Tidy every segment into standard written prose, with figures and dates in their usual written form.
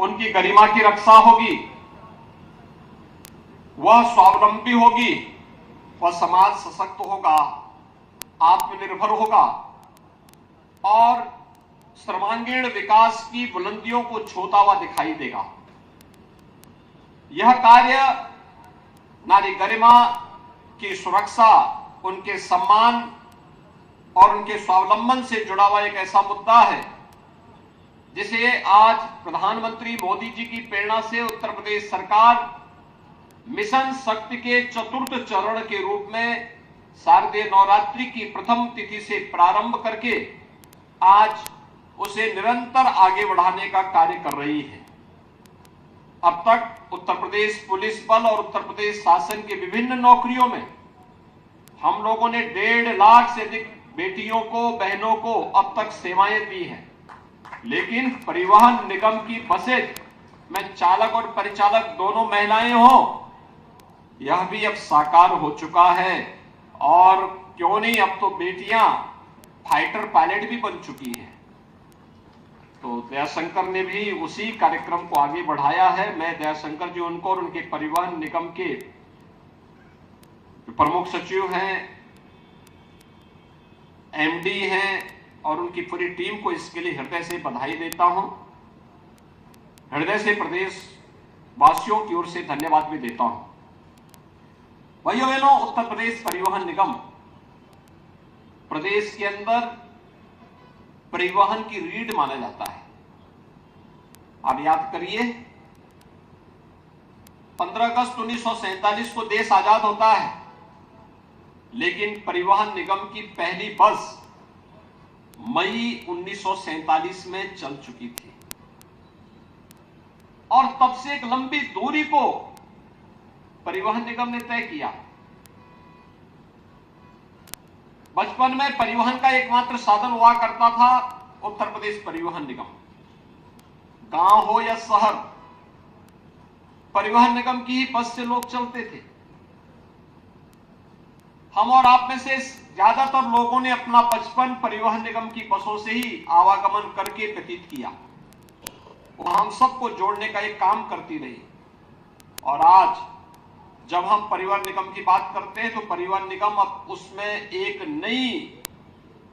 उनकी गरिमा की रक्षा होगी, वह स्वावलंबी होगी, वह समाज सशक्त होगा, आत्मनिर्भर होगा और सर्वांगीण विकास की बुलंदियों को छूता हुआ दिखाई देगा। यह कार्य नारी गरिमा की सुरक्षा, उनके सम्मान और उनके स्वावलंबन से जुड़ा हुआ एक ऐसा मुद्दा है जिसे आज प्रधानमंत्री मोदी जी की प्रेरणा से उत्तर प्रदेश सरकार मिशन शक्ति के चतुर्थ चरण के रूप में शारदीय नवरात्रि की प्रथम तिथि से प्रारंभ करके आज उसे निरंतर आगे बढ़ाने का कार्य कर रही है। अब तक उत्तर प्रदेश पुलिस बल और उत्तर प्रदेश शासन के विभिन्न नौकरियों में हम लोगों ने 1.5 लाख से अधिक बेटियों को, बहनों को अब तक सेवाएं दी हैं। लेकिन परिवहन निगम की बसें में चालक और परिचालक दोनों महिलाएं हों, यह भी अब साकार हो चुका है। और क्यों नहीं, अब तो बेटियां फाइटर पायलट भी बन चुकी हैं। तो दयाशंकर ने भी उसी कार्यक्रम को आगे बढ़ाया है। मैं दयाशंकर जी उनको और उनके परिवहन निगम के प्रमुख सचिव हैं, एमडी हैं और उनकी पूरी टीम को इसके लिए हृदय से बधाई देता हूं। हृदय से प्रदेश वासियों की ओर से धन्यवाद भी देता हूं। भाइयों बहनों, उत्तर प्रदेश परिवहन निगम प्रदेश के अंदर परिवहन की रीढ़ माना जाता है। आप याद करिए, 15 अगस्त 1947 को देश आजाद होता है, लेकिन परिवहन निगम की पहली बस मई 1947 में चल चुकी थी और तब से एक लंबी दूरी को परिवहन निगम ने तय किया। बचपन में परिवहन का एकमात्र साधन हुआ करता था उत्तर प्रदेश परिवहन निगम। गांव हो या शहर, परिवहन निगम की ही बस से लोग चलते थे। हम और आप में से ज्यादातर लोगों ने अपना बचपन परिवहन निगम की बसों से ही आवागमन करके व्यतीत किया। वो हम सबको जोड़ने का एक काम करती रही। और आज जब हम परिवहन निगम की बात करते हैं तो परिवहन निगम अब उसमें एक नई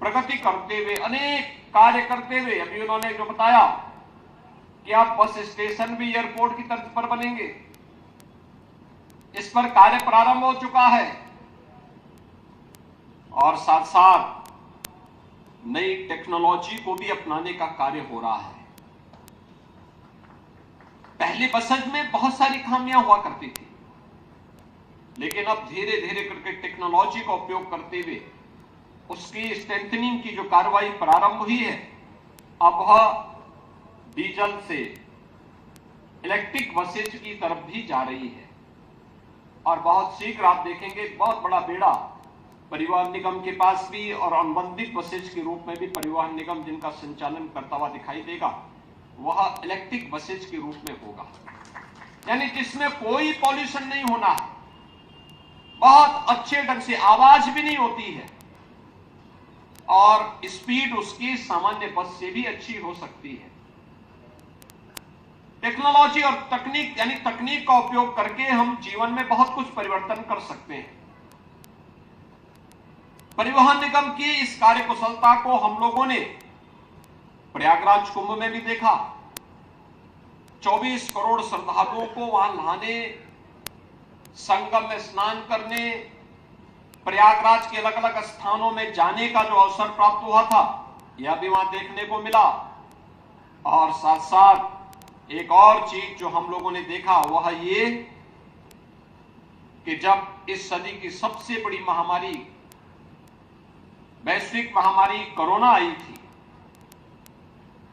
प्रगति करते हुए, अनेक कार्य करते हुए, अभी उन्होंने जो बताया कि आप बस स्टेशन भी एयरपोर्ट की तर्ज पर बनेंगे, इस पर कार्य प्रारंभ हो चुका है। और साथ साथ नई टेक्नोलॉजी को भी अपनाने का कार्य हो रहा है। पहले बसेज में बहुत सारी खामियां हुआ करती थी, लेकिन अब धीरे धीरे करके टेक्नोलॉजी का उपयोग करते हुए उसकी स्ट्रेंथनिंग की जो कार्रवाई प्रारंभ हुई है, अब वह डीजल से इलेक्ट्रिक बसेज की तरफ भी जा रही है। और बहुत शीघ्र आप देखेंगे बहुत बड़ा बेड़ा परिवहन निगम के पास भी और अनुबंधित बसेज के रूप में भी परिवहन निगम जिनका संचालन करता हुआ दिखाई देगा, वह इलेक्ट्रिक बसेज के रूप में होगा, यानी जिसमें कोई पॉल्यूशन नहीं होना है, बहुत अच्छे ढंग से आवाज भी नहीं होती है और स्पीड उसकी सामान्य बस से भी अच्छी हो सकती है। टेक्नोलॉजी और तकनीक, यानी तकनीक का उपयोग करके हम जीवन में बहुत कुछ परिवर्तन कर सकते हैं। परिवहन निगम की इस कार्यकुशलता को हम लोगों ने प्रयागराज कुंभ में भी देखा। 24 करोड़ श्रद्धालुओं को वहां नहाने, संगम में स्नान करने, प्रयागराज के अलग अलग स्थानों में जाने का जो अवसर प्राप्त हुआ था, यह भी वहां देखने को मिला। और साथ साथ एक और चीज जो हम लोगों ने देखा वह ये कि जब इस सदी की सबसे बड़ी महामारी, वैश्विक महामारी कोरोना आई थी,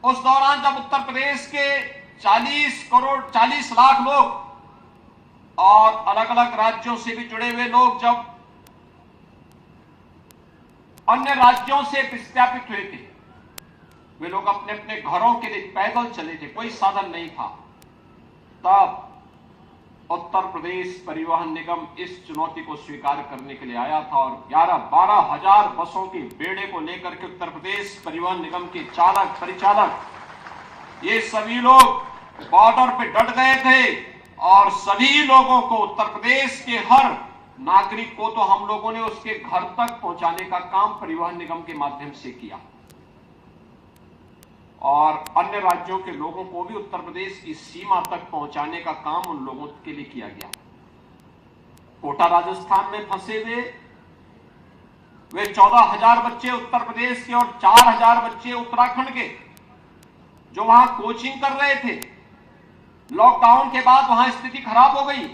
उस दौरान जब उत्तर प्रदेश के 40 लाख लोग और अलग अलग राज्यों से भी जुड़े हुए लोग जब अन्य राज्यों से विस्थापित हुए थे, वे लोग अपने अपने घरों के लिए पैदल चले थे, कोई साधन नहीं था, तब उत्तर प्रदेश परिवहन निगम इस चुनौती को स्वीकार करने के लिए आया था और 11-12 हजार बसों के बेड़े को लेकर के उत्तर प्रदेश परिवहन निगम के चालक, परिचालक, ये सभी लोग बॉर्डर पे डट गए थे और सभी लोगों को, उत्तर प्रदेश के हर नागरिक को तो हम लोगों ने उसके घर तक पहुंचाने का काम परिवहन निगम के माध्यम से किया और अन्य राज्यों के लोगों को भी उत्तर प्रदेश की सीमा तक पहुंचाने का काम उन लोगों के लिए किया गया। कोटा राजस्थान में फंसे हुए वे 14,000 बच्चे उत्तर प्रदेश के और 4,000 बच्चे उत्तराखंड के जो वहां कोचिंग कर रहे थे, लॉकडाउन के बाद वहां स्थिति खराब हो गई।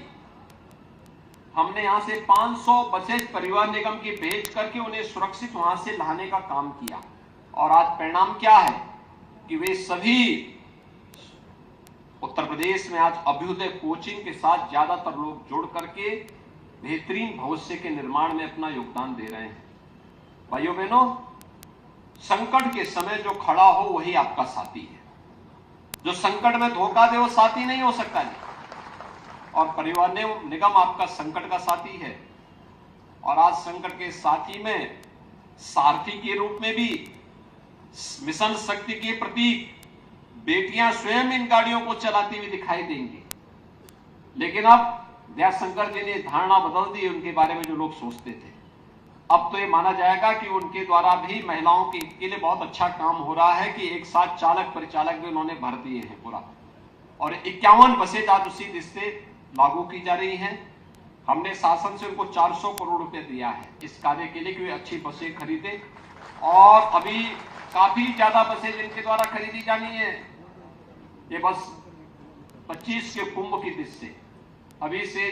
हमने यहां से 500 बसेज परिवहन निगम की भेज करके उन्हें सुरक्षित वहां से लाने का काम किया और आज परिणाम क्या है कि वे सभी उत्तर प्रदेश में आज अभ्युदय कोचिंग के साथ ज्यादातर लोग जुड़ करके बेहतरीन भविष्य के निर्माण में अपना योगदान दे रहे हैं। भाइयों बहनों, संकट के समय जो खड़ा हो वही आपका साथी है। जो संकट में धोखा दे वो साथी नहीं हो सकता जी। और परिवहन निगम आपका संकट का साथी है और आज संकट के साथी में सारथी के रूप में भी मिशन शक्ति के प्रतीक बेटियां स्वयं इन गाड़ियों को चलाती हुई दिखाई देंगी। लेकिन अब दयाशंकर जी ने धारणा बदल दी उनके बारे में जो लोग सोचते थे। अब तो ये माना जाएगा कि उनके द्वारा भी महिलाओं के लिए बहुत अच्छा काम हो रहा है कि एक साथ चालक परिचालक भी उन्होंने भर दिए हैं पूरा और 51 बसें आज उसी दिन से लागू की जा रही हैं। हमने शासन से उनको 400 करोड़ रुपए दिया है इस कार्य के लिए कि वे अच्छी बसें खरीदे और अभी काफी ज्यादा बसें जिनके द्वारा खरीदी जानी है। ये बस 25 के कुंभ की दिशा से अभी से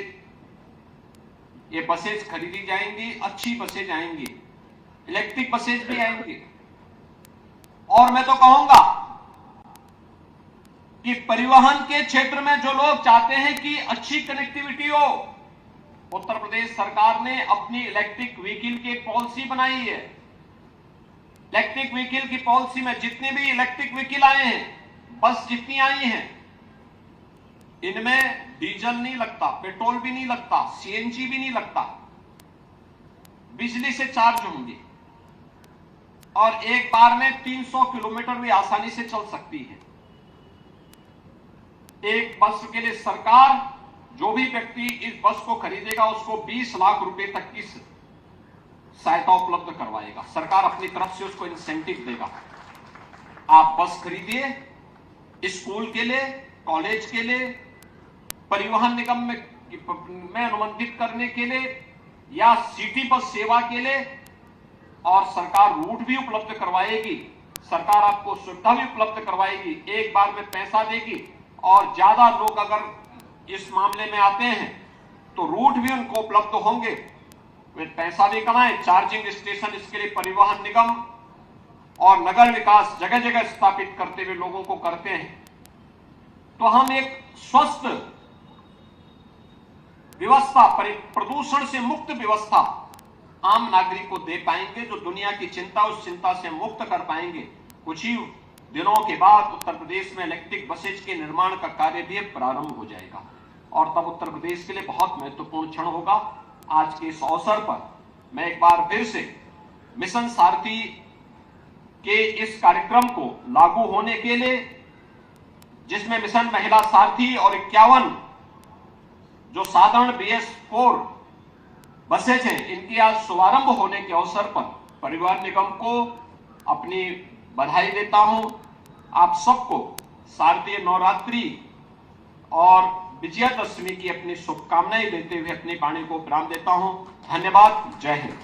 ये बसेज खरीदी जाएंगी, अच्छी बसेज आएंगी, इलेक्ट्रिक बसेज भी आएंगी। और मैं तो कहूंगा कि परिवहन के क्षेत्र में जो लोग चाहते हैं कि अच्छी कनेक्टिविटी हो, उत्तर प्रदेश सरकार ने अपनी इलेक्ट्रिक व्हीकल की पॉलिसी बनाई है। इलेक्ट्रिक व्हीकल की पॉलिसी में जितने भी इलेक्ट्रिक व्हीकल आए हैं, बस जितनी आई हैं, इनमें डीजल नहीं लगता, पेट्रोल भी नहीं लगता, सीएनजी भी नहीं लगता, बिजली से चार्ज होंगे और एक बार में 300 किलोमीटर भी आसानी से चल सकती है। एक बस के लिए सरकार जो भी व्यक्ति इस बस को खरीदेगा उसको 20 लाख रुपए तक की सहायता उपलब्ध करवाएगा। सरकार अपनी तरफ से उसको इंसेंटिव देगा। आप बस खरीदिए स्कूल के लिए, कॉलेज के लिए, परिवहन निगम में अनुबंधित करने के लिए या सिटी बस सेवा के लिए और सरकार रूट भी उपलब्ध करवाएगी। सरकार आपको सुविधा भी उपलब्ध करवाएगी, एक बार में पैसा देगी और ज्यादा लोग अगर इस मामले में आते हैं तो रूट भी उनको उपलब्ध होंगे, वे पैसा भी कमाएं। चार्जिंग स्टेशन इसके लिए परिवहन निगम और नगर विकास जगह जगह स्थापित करते हुए लोगों को करते हैं। तो हम एक स्वस्थ व्यवस्था, प्रदूषण से मुक्त व्यवस्था आम नागरिक को दे पाएंगे, जो दुनिया की चिंता उस चिंता से मुक्त कर पाएंगे। कुछ ही दिनों के बाद उत्तर प्रदेश में इलेक्ट्रिक बसेज के निर्माण का कार्य भी प्रारंभ हो जाएगा और तब उत्तर प्रदेश के लिए बहुत महत्वपूर्ण क्षण होगा। आज के इस अवसर पर मैं एक बार फिर से मिशन सारथी के इस कार्यक्रम को लागू होने के लिए, जिसमें मिशन महिला सारथी और 51 जो साधारण BS4 बसेज हैं, इनकी आज शुभारंभ होने के अवसर पर परिवहन निगम को अपनी बधाई देता हूं। आप सबको शारदीय नवरात्रि और विजयादशमी की अपनी शुभकामनाएं देते हुए अपनी वाणी को विराम देता हूं। धन्यवाद। जय हिंद।